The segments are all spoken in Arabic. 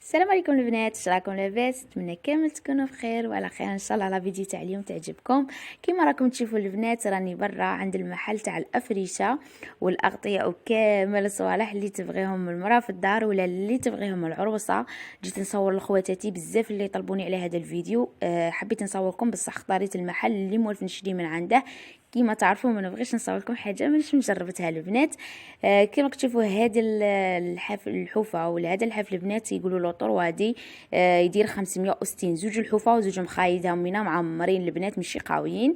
السلام عليكم البنات، شراكم لاباس؟ نتمنى كامل تكونوا بخير وعلى خير ان شاء الله. لا فيديو تاع اليوم تعجبكم. كيما راكم تشوفوا البنات، راني برا عند المحل تاع الافريشه والاغطيه وكامل الصوالح اللي تبغيهم المراه في الدار ولا اللي تبغيهم العروسه. جيت نصور لخواتاتي بزاف اللي طلبوني على هذا الفيديو. حبيت نصوركم، بصح اختاريت المحل اللي مولف نشري من عنده. كيما تعرفوا ما نبغيش نصور لكم حاجه مانيش مجربتها البنات. كيما كتشوفوا هذه الحفل الحوفه ولا هذا الحفل البنات يقولوا له طروادي. يدير 560 زوج الحوفه وزوج مخايدهم منا معمرين البنات ماشي قاويين.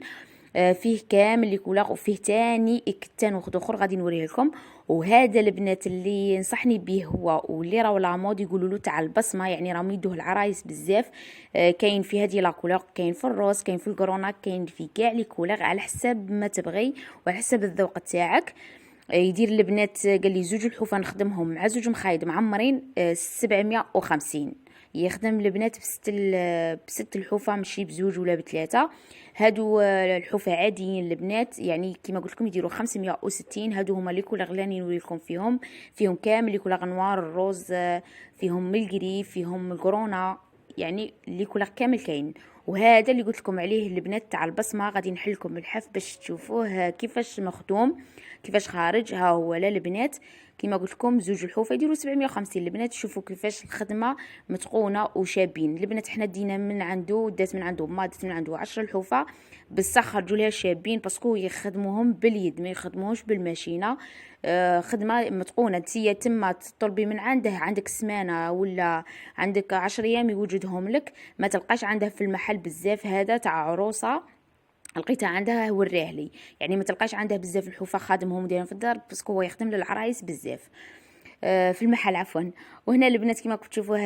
فيه كامل لي كولاغ وفيه تاني اكتان وخد اخر غادي نوريه لكم. وهذا البنات اللي نصحني به هو واللي راهو لامود يقولوا له تاع البصمه، يعني راهم يدوه العرايس بزاف. كاين في هذه لا كولاغ، كاين في الروز، كاين في الكورونا، كاين في كاع لي كولاغ على حسب ما تبغي وعلى حسب الذوق تاعك. يدير البنات قال لي زوج الحوفه نخدمهم مع زوج مخايد معمرين 750. يخدم البنات بست الحوفه ماشي بزوج ولا بثلاثه. هادو الحوفه عاديين البنات، يعني كيما قلت لكم يديروا 560. هادو هما لي كولاغ اللي نوري لكم فيهم كامل لي كولاغ نوار الروز، فيهم الجري، فيهم الكورونا، يعني لي كولاغ كامل كاين. وهذا اللي قلت لكم عليه البنات تاع البصمه، غادي نحل لكم الحف باش تشوفوه كيفاش مخدوم كيفاش خارج. ها هو لا البنات كيما قلت لكم زوج الحوفه يديروا 750 البنات. شوفوا كيفاش الخدمه متقونه وشابين البنات. حنا دينا من عنده، دات من عنده ما دات من عنده 10 الحوفه بصح خرجوا لها شابين باسكو يخدموهم باليد ما يخدموهمش بالماشينه. خدمه متقونه. انتيا تما تطلبي من عنده، عندك سمانه ولا عندك 10 ايام يوجدهم لك. ما تلقاش عنده في المحل بزاف. هذا تاع عروسه لقيتها عندها وريه لي، يعني ما تلقاش عنده بزاف الحوفه خادمهم دايرين في الدار باسكو هو يخدم للعرايس بزاف في المحل عفوا. وهنا البنات كيما كنتوا تشوفوا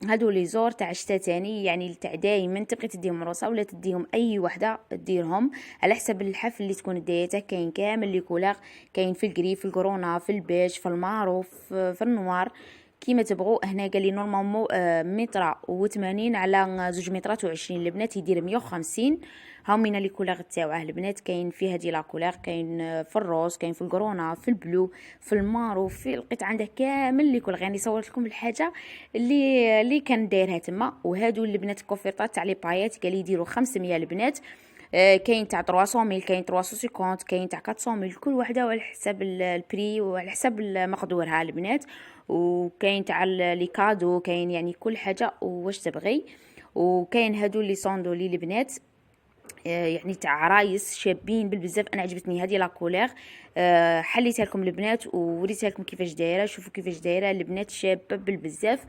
هادو لي زور تاع الشتا تاني، يعني تاع دايما تبغي تديهم عروسه ولا تديهم اي وحده ديرهم على حسب الحفل اللي تكون دايته. كاين كامل لي كولاغ، كاين في الجري، في الكورونا، في البيج، في المارو، في النوار، كيما تبغوا. هنا قال لي نورمالمون متر و80 على 2 مترات و20 البنات يدير 150. هاو من لي كولاغ تاعه البنات. كاين في هذه لا كولاغ، كاين في الروز، كاين في الكورونا، في البلو، في المارو، في لقيت عنده كامل لي كولاغ. يعني صورت لكم الحاجه اللي كان دايرها تما. وهادو البنات الكوفيطات تاع لي بايات قال لي يديروا 500 البنات. كاين تاع 300 كاين 350 كاين تاع 400 كل وحده وعلى حساب البري وعلى حساب مقدورها البنات. وكاين تاع لي كادو، كاين يعني كل حاجه واش تبغي. وكاين هادو لي صوندولي البنات، يعني تاع عرايس شابين بالبزاف. انا عجبتني هذه لا كولير. حليتها لكم البنات ووريتها لكم كيفاش دايره. شوفوا كيفاش دايره البنات شابه بالبزاف.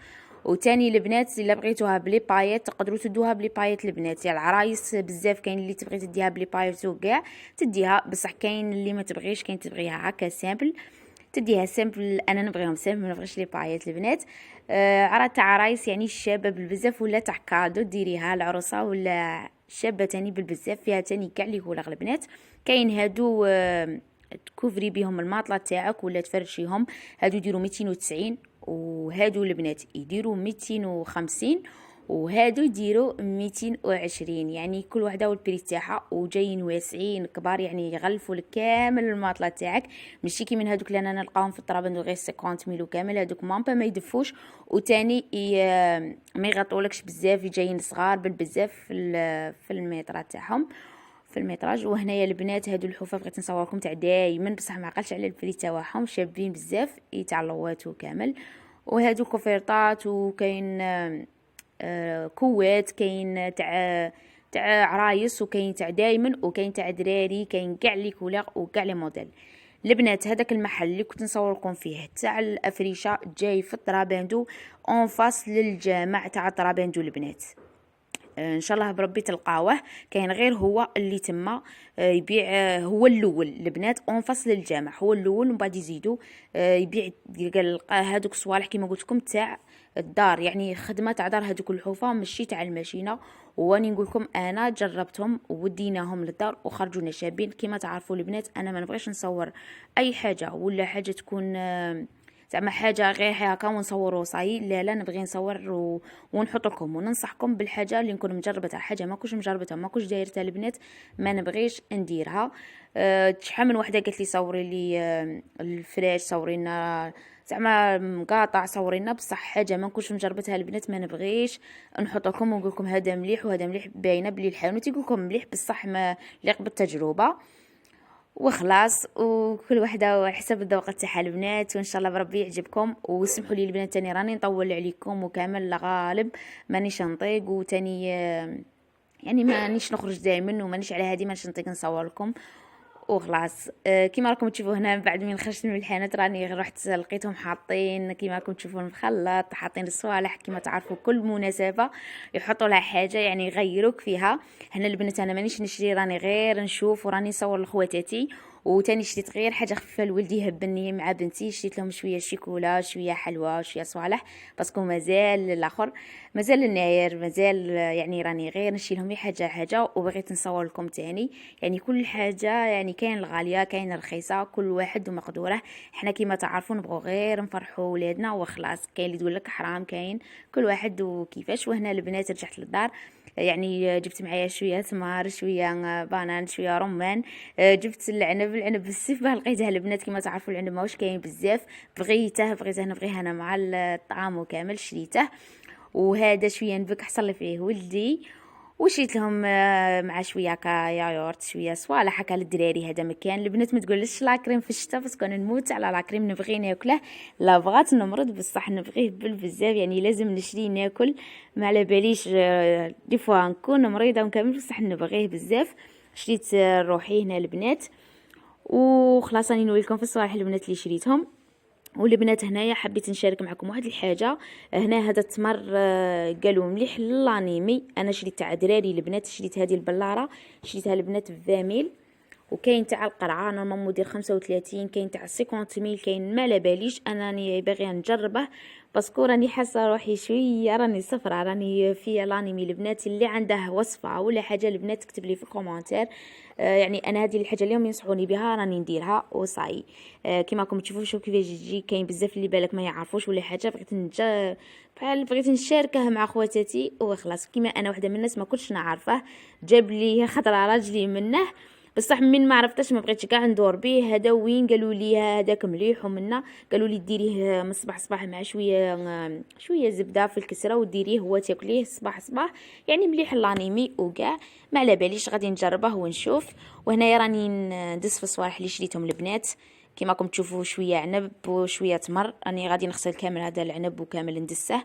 وتاني البنات الا بغيتوها بلي بايات تقدروا تدوها بلي بايات البنات. يعني العرايس بزاف كاين اللي تبغي تديها بلي بايات وكاع تديها، بصح كاين اللي ما تبغيش، كاين تبغيها هكا سامبل تديها سامبل. انا نبغيهم سامبل ما نبغيش لي بايات البنات. عرا تاع عرايس يعني شابه بالبزاف ولا تاع كادو ديريها العروسه ولا شابه تاني بالبزاف. فيها تاني كاع لي كولاغ البنات. كاين هادو تكوفري بهم الماطله تاعك ولا تفرشيهم. هادو يديروا 290 وهادو البنات يديروا 250 وهادو يديروا 220. يعني كل وحده والبري تاعها. وجايين واسعين كبار يعني يغلفوا لك كامل الماطله تاعك. ماشي كي من هادوك اللي انا نلقاهم في الطرابندو غير 50 ميلو كامل. هادوك مامبا ما يدفوش وتاني ما يغطولكش بزاف. جايين صغار بالبزاف في الميطرات تاعهم في الميتراج. وهنايا البنات هادو الحفاف بغيت نصوركم تاع دايما بصح ما عقلتش على البري تاعهم شابين بزاف تاع اللواتو كامل. وهادو كوفيرطات وكاين كوات، كاين تاع عرايس وكاين تاع دايما وكاين تاع دراري. كاين كاع لي كولاغ وكاع لي موديل البنات. هذاك المحل اللي كنت نصور لكم فيه تاع الافريشه جاي في الطرابندو اون فاس للجامع تاع الطرابندو البنات. ان شاء الله بربي تلقاوه. كاين غير هو اللي تما يبيع. هو الاول البنات اون فصل الجامع، هو الاول ومن بعد يزيدوا يبيع. قال هذوك الصوالح كيما قلت لكم تاع الدار، يعني خدمه تاع دار. هذوك الحوفه ماشي تاع الماشينه. واني نقول لكم انا جربتهم وديناهم للدار وخرجونا شابين. كيما تعرفوا البنات انا ما نبغيش نصور اي حاجه ولا حاجه تكون زعما حاجه غير هكا ونصوروا صاي. لا لا نبغي نصور ونحط لكم وننصحكم بالحاجه اللي نكون مجربتها. حاجه ما كنتش مجربتها ما كنتش دايرتها البنات ما نبغيش نديرها. شحال من وحده قالت لي صوري لي الفراش، صوري لنا زعما مقاطع صورينا بصح حاجه ما نكونش مجربتها البنات ما نبغيش نحط لكم ونقول لكم هذا مليح وهذا مليح، باينه بلي الحانوت يقول لكم مليح بصح ما ليق بالتجربه وخلاص. وكل وحده وحسب الذوق تاعها البنات، وان شاء الله بربي يعجبكم. وسمحوا لي البنات تاني راني نطول عليكم وكامل الغالب مانيش نطيق وتاني يعني مانيش نخرج دائما ومانيش على هذه مانيش نطيق نصور لكم وخلاص. كيما راكم تشوفوا هنا بعد من خرجت من الحانوت راني رحت لقيتهم حاطين كيما راكم تشوفون مخلط، حاطين الصوالح كيما تعرفوا كل مناسبه يحطوا لها حاجه يعني يغيروك فيها. هنا البنات انا مانيش نشري، راني غير نشوف وراني نصور لخواتاتي. وتاني شريت غير حاجه خفيفه لولدي يهبني مع بنتي، شريت لهم شويه شيكولا شويه حلوى شويه صوالح باسكو مازال الاخر مازال الناير مازال يعني راني غير نشيل لهم حاجه حاجه. وبغيت نصور لكم تاني يعني كل حاجه يعني كاين الغاليه كاين الرخيصه كل واحد ومقدوره. حنا كيما تعرفون نبغوا غير نفرحوا ولادنا وخلاص. كاين اللي يقول لك حرام كاين كل واحد وكيفاش. وهنا البنات رجعت للدار يعني جبت معايا شويه ثمار شويه بانان شويه رمان، جبت العنب بالسيف باه لقيتها البنات كيما تعرفوا العنب ماهوش كاين بزاف بغيته نبغيه انا مع الطعام وكامل شريته. وهذا شويه نبك حصل لي فيه ولدي وشيت لهم مع شويه ياغورت شويه صوالح هكا للدراري. هذا مكان البنات ما تقولش لاكريم في الشتاء باسكو انا نموت على لاكريم نبغي ناكله، لا بغات نمرض بصح نبغيه بزاف يعني لازم نشري ناكل ما على باليش دي فوا نكون مريضه وكامل بصح نبغيه بزاف. شريت روحي هنا البنات وخلاص راني نوريكم في الصوالح البنات اللي شريتهم. والبنات هنايا حبيت نشارك معكم واحد الحاجه. هنا هذا التمر قالوا مليح للانيمي، انا شريت تاع دراري البنات، شريت هذه البلاره شريتها البنات بفاميل. وكاين تاع القرعه نورمالمون مدير 35، كاين تاع 50 كاين ما على باليش. انا راني باغيه نجربه باسكو راني حاسه روحي شويه راني صفرة راني في الانيمي. البنات اللي عنده وصفه ولا حاجه البنات تكتب لي في الكومونتير. يعني انا هذه الحاجه اليوم ينصحوني بها راني نديرها وصاي. كيما راكم تشوفوا شوف كيفاش يجي. كاين بزاف اللي بالك ما يعرفوش ولا حاجه بغيت نشاركه مع خواتاتي وخلاص. كيما انا واحده من الناس ما كنتش نعرفه جاب لي خطره راجلي منه بصح من ما عرفتش ما بغيتش كاع ندور به. هذا وين قالوا لي هذاك مليح ومنا قالوا لي ديريه من صباح مع شويه زبده في الكسره وديريه هو تاكليه صباح يعني مليح لانيمي وكاع ما على باليش غادي نجربه ونشوف. وهنايا راني ندس في الصوالح اللي شريتهم البنات كيما راكم تشوفوا شويه عنب وشويه تمر. راني غادي نغسل كامل هذا العنب وكامل ندسه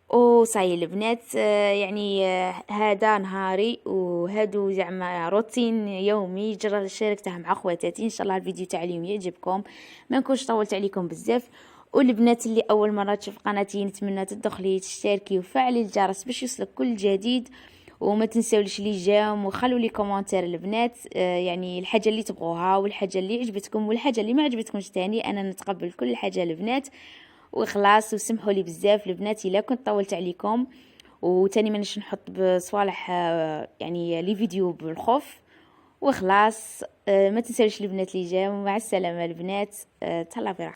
وصاي البنات. يعني هذا نهاري وهادو زعما روتين يومي شاركته مع خواتاتي. ان شاء الله الفيديو تاع اليوم يعجبكم ما نكونش طولت عليكم بزاف. والبنات اللي اول مره تشوف قناتي نتمنى تدخلي تشتركي وفعلي الجرس باش يوصلك كل جديد. وما تنساوليش لي جام وخلوا لي كومونتير البنات يعني الحاجه اللي تبغوها والحاجه اللي عجبتكم والحاجه اللي ما عجبتكمش تاني. انا نتقبل كل حاجه البنات وخلاص. وسمحوا لي بزاف البنات الا كنت طولت عليكم. وتاني مانيش نحط بصوالح يعني لي فيديو بالخوف وخلاص. ما تنساوش البنات اللي جاوا. مع السلامه البنات، تهلاو في